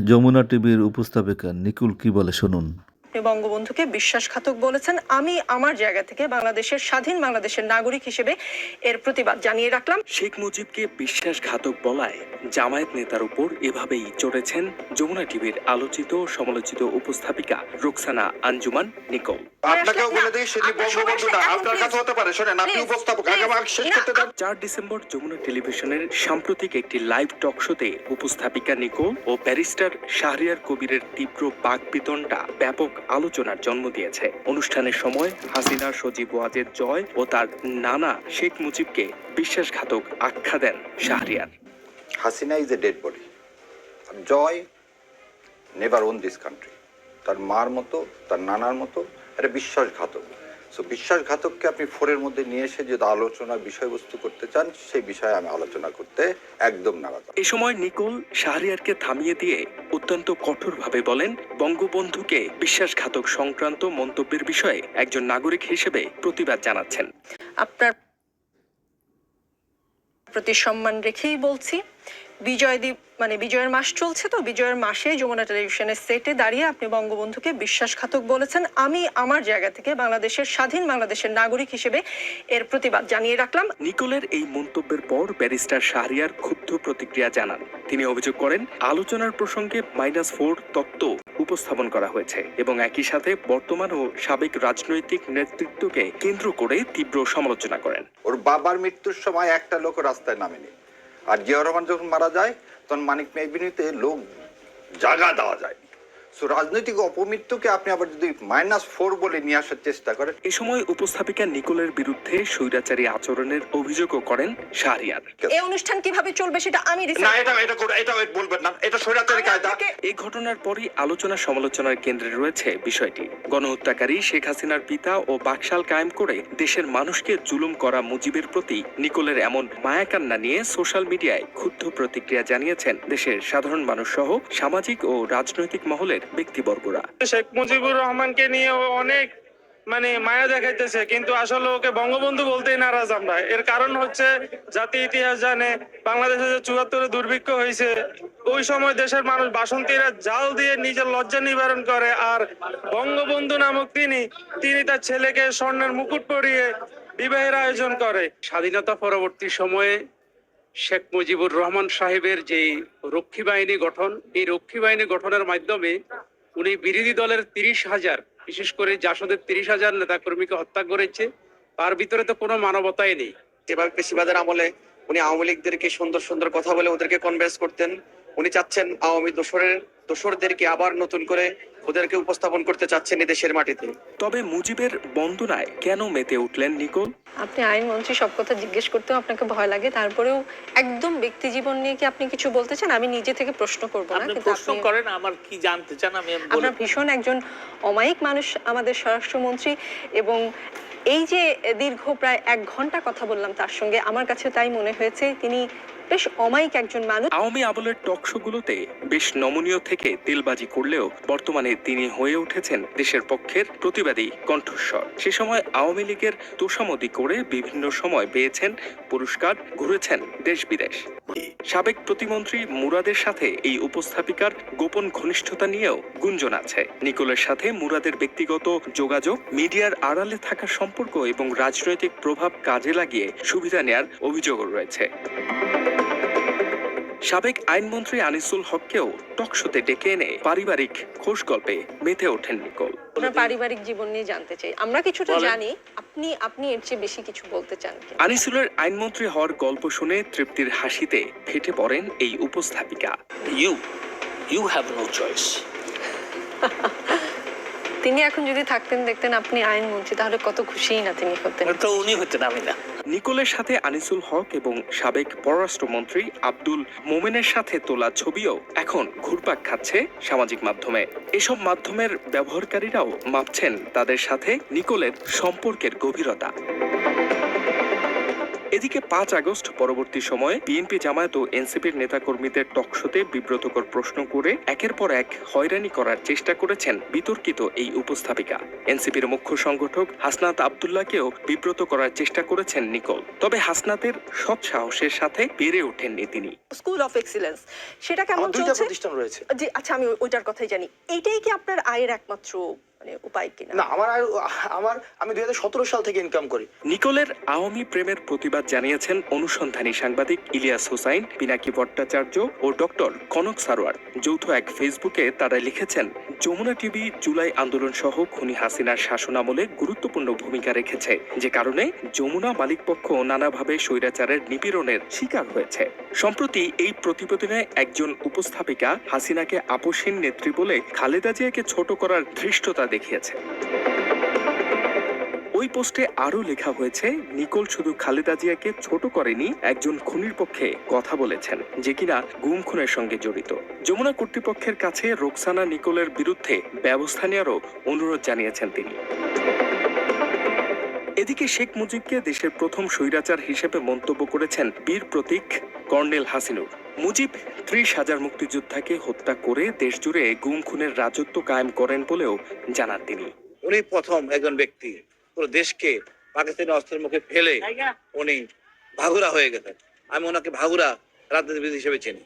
যমুনা টিভির উপস্থাপিকা নিকুল কি বলে শুনুন। বঙ্গবন্ধুকে বিশ্বাসঘাতক বলেছেন। আমি আমার জায়গা থেকে বাংলাদেশের স্বাধীন বাংলাদেশের নাগরিক হিসেবে এর প্রতিবাদ জানিয়ে রাখলাম। শেখ মুজিবকে বিশ্বাসঘাতক বলায় জামায়াত নেতার উপর এভাবেই চড়েছেন যমুনা টিভির আলোচিত সমালোচিত উপস্থাপিকা রুকসানা আঞ্জুমান নিকোল। আপনাকেও বলে দিই সেটি বঙ্গবন্ধু না, আপনার কাছে হতে পারে। শোনেন, আপনি উপস্থাপক, আগে আমাকে শেষ করতে দেন। 4 ডিসেম্বর যমুনা টেলিভিশনের সাম্প্রতিক একটি লাইভ টক শোতে উপস্থাপিকা নিকোল ও ব্যারিস্টার শাহরিয়ার কবিরের তীব্র বাকবিতণ্ডা ব্যাপক আলোচনার জন্ম দিয়েছে। অনুষ্ঠানের সময় হাসিনা সজীব ওয়াজেদ জয় ও তার নানা শেখ মুজিবকে বিশ্বাসঘাতক আখ্যা দেন Shahriar. Hasina is a dead body. Joy never own this country. তার মার মতো, তার নানার মতো একটা বিশ্বাসঘাতক। সো বিশ্বাসঘাতককে আপনি ফোরের মধ্যে নিয়ে এসে যদি আলোচনার বিষয়বস্তু করতে চান, সেই বিষয়ে আমি আলোচনা করতে একদম নারাজ। এই সময় নিকোল শাহরিয়ারকে থামিয়ে দিয়ে অত্যন্ত কঠোরভাবে বলেন, বঙ্গবন্ধুকে বিশ্বাসঘাতক সংক্রান্ত মন্তব্যের বিষয়ে একজন নাগরিক হিসেবে প্রতিবাদ জানাচ্ছেন। আপনার প্রতি সম্মান রেখেই বলছি, বিজয়ের মাস চলছে, তো বিজয়ের মাসে যমুনা টেলিভিশনের সেটে দাঁড়িয়ে আপনি বঙ্গবন্ধুকে বিশ্বাসঘাতক বলেছেন। আমি আমার জায়গা থেকে বাংলাদেশের স্বাধীন বাংলাদেশের নাগরিক হিসেবে এর প্রতিবাদ জানিয়ে রাখলাম। নিকোলের এই মন্তব্যের পর ব্যারিস্টার শাহরিয়ার ক্ষুব্ধ প্রতিক্রিয়া জানান। তিনি অভিযোগ করেন, আলোচনার প্রসঙ্গে -4 তত্ত্ব উপস্থাপন করা হয়েছে এবং একই সাথে বর্তমান ও সাবেক রাজনৈতিক নেতৃত্বকে কেন্দ্র করে তীব্র সমালোচনা করেন। ওর বাবার মৃত্যুর সময় একটা লোক রাস্তায় নামেনি, আর জিয়াউর রহমান যখন মারা যায় তখন মানিক মেহবিনীতে লোক জায়গা দেওয়া যায়। সো রাজনৈতিক অপমৃত্যুকে আপনি আবার যদি -4 বলে নিয়ে আসার চেষ্টা করেন। এ সময় উপস্থাপিকা নিকোলের বিরুদ্ধে স্বৈরাচারী আচরণের অভিযোগও করেন শাহরিয়ার। এই অনুষ্ঠান কিভাবে চলবে সেটা আমি না, এটা বলবেন না, এটা স্বৈরাচারী কায়দা। এই ঘটনার পরই আলোচনা সমালোচনার কেন্দ্রে রয়েছে বিষয়টি। গণহত্যাকারী শেখ হাসিনার পিতা ও বাকশাল কায়েম করে দেশের মানুষকে জুলুম করা মুজিবের প্রতি নিকোলের এমন মায়াকান্না নিয়ে সোশ্যাল মিডিয়ায় ক্ষুব্ধ প্রতিক্রিয়া জানিয়েছেন দেশের সাধারণ মানুষ সহ সামাজিক ও রাজনৈতিক মহলের ব্যক্তিবর্গরা। শেখ মুজিবুর রহমানকে নিয়ে অনেক মায়া দেখাইতেছে, কিন্তু আসলে ওকে বঙ্গবন্ধু বলতেই নারাজ আমরা। এর কারণ হচ্ছে জাতি ইতিহাস জানে, বাংলাদেশে যে 74-এ দুর্ভিক্ষ হয়েছে, ওই সময় দেশের মানুষ বাসন্তীরা জাল দিয়ে নিজের লজ্জা নিবারণ করে, আর বঙ্গবন্ধু নামক তিনি তার ছেলেকে স্বর্ণের মুকুট পরিয়ে বিবাহের আয়োজন করে। স্বাধীনতা পরবর্তী সময়ে শেখ মুজিবুর রহমান সাহেবের যে রক্ষী বাহিনী গঠন, এই রক্ষী বাহিনী গঠনের মাধ্যমে উনি বিরোধী দলের 30,000, বিশেষ করে জাসদের 30,000 নেতাকর্মীকে হত্যা করেছে। তার ভিতরে তো কোনো মানবতাই নেই। এবার বেশিরভাগের আমলে উনি আওয়ামী লীগদেরকে সুন্দর সুন্দর কথা বলে ওদেরকে কনভিন্স করতেন। উনি চাচ্ছেন আওয়ামী দোসরদেরকে আবার নতুন করে ওদেরকে উপস্থাপন করতে চাচ্ছেন এই দেশের মাটিতে। তবে মুজিবের বন্দনায় কেন মেতে উঠলেন নিকোল? আপনি আইনমন্ত্রী, সব কথা জিজ্ঞেস করতেও আপনাকে ভয় লাগে, তারপরেও একদম ব্যক্তি জীবন নিয়ে কি আপনি কিছু বলতে চান? আমি নিজে থেকে প্রশ্ন করব না, কিন্তু প্রশ্ন করেন, আমার কি জানতে চান আমি বলবো। আপনার ভীষণ একজন অমায়িক মানুষ আমাদের স্বরাষ্ট্রমন্ত্রী, এবং এই যে দীর্ঘ প্রায় 1 ঘন্টা কথা বললাম তার সঙ্গে, আমার কাছে তাই মনে হয়েছে তিনি বেশ অমায়িক একজন মানুষ। আওয়ামী আমলের টক শোগুলোতে বেশ নমনীয় থেকে তেলবাজি করলেও বর্তমানে তিনি হয়ে উঠেছেন দেশের পক্ষের প্রতিবাদী কণ্ঠস্বর। সে সময় আওয়ামী লীগের তোষামোদী করে বিভিন্ন সময় পেয়েছেন পুরস্কার, ঘুরেছেন দেশ বিদেশ। সাবেক প্রতিমন্ত্রী মুরাদের সাথে এই উপস্থাপিকার গোপন ঘনিষ্ঠতা নিয়েও গুঞ্জন আছে। নিকোলের সাথে মুরাদের ব্যক্তিগত যোগাযোগ, মিডিয়ার আড়ালে থাকা সম্পর্ক এবং রাজনৈতিক প্রভাব কাজে লাগিয়ে সুবিধা নেয়ার অভিযোগও রয়েছে। সাবেক আইনমন্ত্রী আনিসুল হককেও টকশোতে ডেকে এনে পারিবারিক খোশ গল্পে মেতে ওঠেন নিকোল। আপনার পারিবারিক জীবন নিয়ে জানতে চাই, আমরা কিছুটা জানি, আপনি এর চেয়ে বেশি কিছু বলতে চান? আনিসুলের আইনমন্ত্রী হওয়ার গল্প শুনে তৃপ্তির হাসিতে ফেটে পড়েন এই উপস্থাপিকা। You have no choice. তিনি এখন যদি থাকতেন, দেখতেন আপনি আইনমন্ত্রী, তাহলে কত খুশিই না তিনি হতেন। তো উনি হতেন, আমি না। নিকোলের সাথে আনিসুল হক এবং সাবেক পররাষ্ট্রমন্ত্রী আব্দুল মোমেনের সাথে তোলা ছবিও এখন ঘুরপাক খাচ্ছে সামাজিক মাধ্যমে। এসব মাধ্যমের ব্যবহারকারীরাও মাপছেন তাদের সাথে নিকোলের সম্পর্কের গভীরতা। এদিকে 5 আগস্ট পরবর্তী সময়ে বিএনপি জামায়াত ও এনসিপির নেতাকর্মীদের টকশোতে বিব্রতকর প্রশ্ন করে একের পর এক হয়রানি করার চেষ্টা করেছেন বিতর্কিত এই উপস্থাপিকা। এনসিপির মুখ্য সংগঠক হাসনাত আব্দুল্লাহকেও বিব্রত করার চেষ্টা করেছেন নিকোল। তবে হাসনাতের সৎ সাহসের সাথে পেরে ওঠেননি তিনি। স্কুল অফ এক্সিলেন্স সেটা কেমন দুইটা চলছে? প্রতিষ্ঠান রয়েছে। জি আচ্ছা, আমি ওইটার কথাই জানি। এইটাই কি আপনার আয়ের একমাত্র উপায় কিনা? না, আমি 2017 সাল থেকে ইনকাম করি। নিকোলের আওয়ামী প্রেমের প্রতিবাদ জানিয়েছেন অনুসন্ধানী সাংবাদিক ইলিয়াস হোসাইন, পিনাকি ভট্টাচার্য ও ডক্টর কনক সারোয়ার। যৌথ এক ফেসবুকে তারা লিখেছেন, যমুনা টিভি জুলাই আন্দোলন সহ খুনি হাসিনার শাসনামলে গুরুত্বপূর্ণ ভূমিকা রেখেছে, যে কারণে যমুনা মালিকপক্ষ নানাভাবে স্বৈরাচারের নিপীড়নের শিকার হয়েছে। সম্প্রতি এই প্রতিবেদনে একজন উপস্থাপিকা হাসিনাকে আপোষহীন নেত্রী বলে খালেদা জিয়াকে ছোট করার ধৃষ্টতা দেখিয়েছে। ওই পোস্টে আরো লেখা হয়েছে, নিকোল শুধু খালেদা জিয়াকে ছোট করেনি, একজন খুনির পক্ষে কথা বলেছেন, যে কিনা গুম খুনের সঙ্গে জড়িত। যমুনা কর্তৃপক্ষের কাছে রোকসানা নিকোলের বিরুদ্ধে ব্যবস্থা নেওয়ারও অনুরোধ জানিয়েছেন তিনি। এদিকে শেখ মুজিবকে দেশের প্রথম স্বৈরাচার হিসেবে মন্তব্য করেছেন বীর প্রতীক কর্নেল হাসিনুর। মুজিব 30,000 মুক্তিযোদ্ধাকে হত্যা করে দেশজুড়ে গুম খুনের রাজত্ব কায়েম করেন বলেও জানান তিনি। উনি প্রথম একজন ব্যক্তি পুরো দেশকে পাকিস্তানি অস্ত্রের মুখে ফেলে উনি ভাগুরা হয়ে গেছেন। আমি ওনাকে ভাগুরা রাজনীতিবিদ হিসেবে চিনি।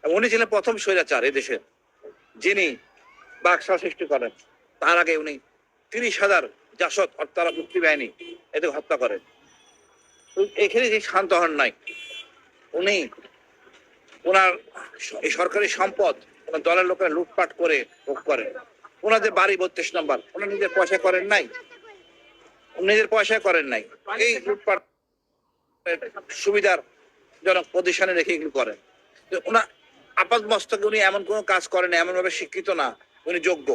উনি ছিলেন প্রথম স্বৈরাচার এই দেশের, যিনি বাকশাল সৃষ্টি করেন। তার আগে উনি 30,000 জাসদ অর্থাৎ মুক্তি বাহিনী এদের হত্যা করেন। এখানে যে শান্ত হন নাই, উনি ওনার এই সরকারি সম্পদ ওনার দলের লোকেরা লুটপাট করে ভোগ করেন। ওনাদের বাড়ি 32 নম্বর, ওনার নিজের পয়সা করেন নাই, এই লুটপাট সুবিধার জনক পজিশনে রেখে এগুলো করেন। ওনার আপাত মস্তকে উনি এমন কোনো কাজ করেন, এমন ভাবে শিক্ষিত না, উনি যোগ্য।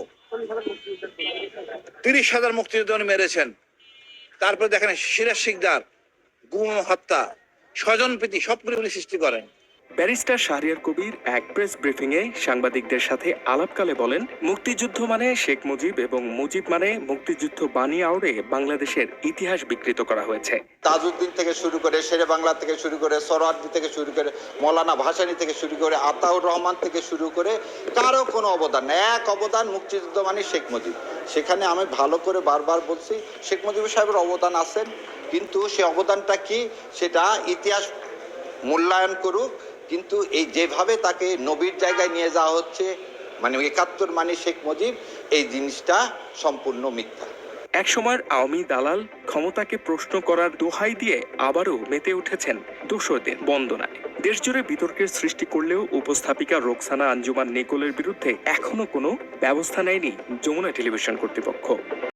30,000 মুক্তিযোদ্ধা উনি মেরেছেন। তারপরে দেখেন সিরাজ শিকদার, গুম, হত্যা, স্বজনপ্রীতি সবগুলি উনি সৃষ্টি করেন। ব্যারিস্টার শাহরিয়ার কবির এক প্রেস ব্রিফিংয়ে সাংবাদিকদের সাথে আলাপকালে বলেন, মুক্তিযুদ্ধ মানে শেখ মুজিব এবং মুজিব মানে মুক্তিযুদ্ধ বানিয়ে আউড়ে বাংলাদেশের ইতিহাস বিকৃত করা হয়েছে। তাজউদ্দিন থেকে শুরু করে শেরে বাংলা থেকে শুরু করে সোহরাওয়ার্দী থেকে শুরু করে মৌলানা ভাসানী থেকে শুরু করে আতাউর রহমান থেকে শুরু করে কারো কোনো অবদান নেই। এক অবদান, মুক্তিযুদ্ধ মানে শেখ মুজিব। সেখানে আমি ভালো করে বারবার বলছি, শেখ মুজিব সাহেবের অবদান আছেন, কিন্তু সে অবদানটা কি সেটা ইতিহাস মূল্যায়ন করুক। কিন্তু এই যেভাবে তাকে নবীর জায়গায় নিয়ে যাওয়া হচ্ছে, মানে 71 মানে শেখ মুজিব, এই জিনিসটা সম্পূর্ণ মিথ্যা। এক সময়ের আওয়ামী দালাল ক্ষমতাকে প্রশ্ন করার দোহাই দিয়ে আবারও মেতে উঠেছেন দোসরদের বন্দনায়। দেশজুড়ে বিতর্কের সৃষ্টি করলেও উপস্থাপিকা রোকসানা আঞ্জুমান নিকোলের বিরুদ্ধে এখনো কোনো ব্যবস্থা নেয়নি যমুনা টেলিভিশন কর্তৃপক্ষ।